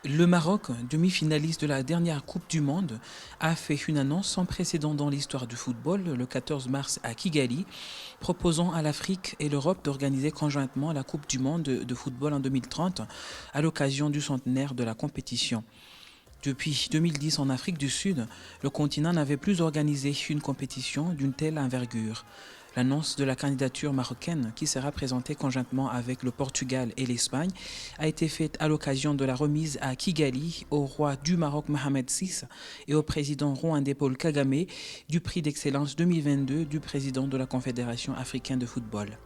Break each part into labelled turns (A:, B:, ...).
A: Le Maroc, demi-finaliste de la dernière Coupe du Monde, a fait une annonce sans précédent dans l'histoire du football le 14 mars à Kigali, proposant à l'Afrique et l'Europe d'organiser conjointement la Coupe du Monde de football en 2030 à l'occasion du centenaire de la compétition. Depuis 2010 en Afrique du Sud, le continent n'avait plus organisé une compétition d'une telle envergure. L'annonce de la candidature marocaine, qui sera présentée conjointement avec le Portugal et l'Espagne, a été faite à l'occasion de la remise à Kigali au roi du Maroc Mohamed VI et au président rwandais Paul Kagame du prix d'excellence 2022 du président de la Confédération africaine de football.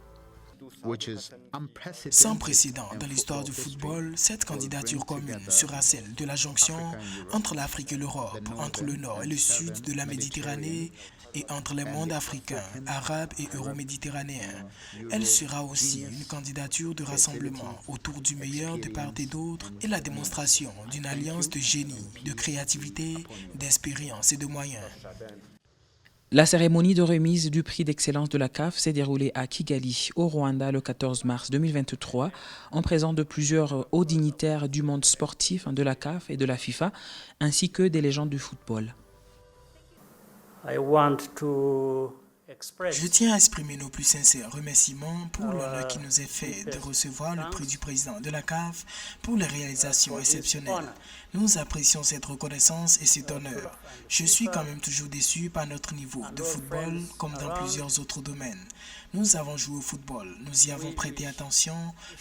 B: Sans précédent dans l'histoire du football, cette candidature commune sera celle de la jonction entre l'Afrique et l'Europe, entre le nord et le sud de la Méditerranée et entre les mondes africains, arabes et euro-méditerranéens. Elle sera aussi une candidature de rassemblement autour du meilleur de part et d'autre et la démonstration d'une alliance de génie, de créativité, d'expérience et de moyens.
A: La cérémonie de remise du prix d'excellence de la CAF s'est déroulée à Kigali, au Rwanda, le 14 mars 2023, en présence de plusieurs hauts dignitaires du monde sportif, de la CAF et de la FIFA, ainsi que des légendes du football.
B: Je tiens à exprimer nos plus sincères remerciements pour l'honneur qui nous est fait de recevoir le prix du président de la CAF pour les réalisations exceptionnelles. Nous apprécions cette reconnaissance et cet honneur. Je suis quand même toujours déçu par notre niveau de football comme dans plusieurs autres domaines. Nous avons joué au football, nous y avons prêté attention,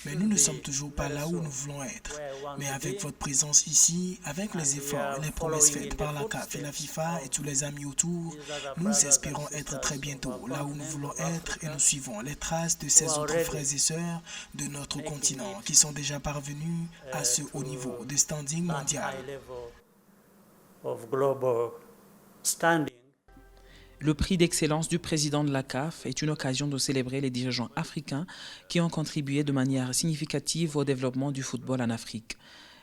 B: mais nous ne sommes toujours pas là où nous voulons être. Mais avec votre présence ici, avec les efforts et les promesses faites par la CAF et la FIFA et tous les amis autour, nous espérons être très bientôt là où nous voulons être et nous suivons les traces de ces autres frères et sœurs de notre continent qui sont déjà parvenus à ce haut niveau de standing mondial.
A: Le prix d'excellence du président de la CAF est une occasion de célébrer les dirigeants africains qui ont contribué de manière significative au développement du football en Afrique.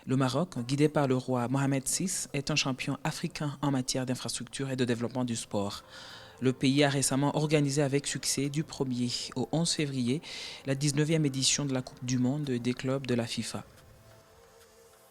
A: Le Maroc, guidé par le roi Mohamed VI, est un champion africain en matière d'infrastructure et de développement du sport. Le pays a récemment organisé avec succès du 1er au 11 février la 19e édition de la Coupe du Monde des clubs de la FIFA.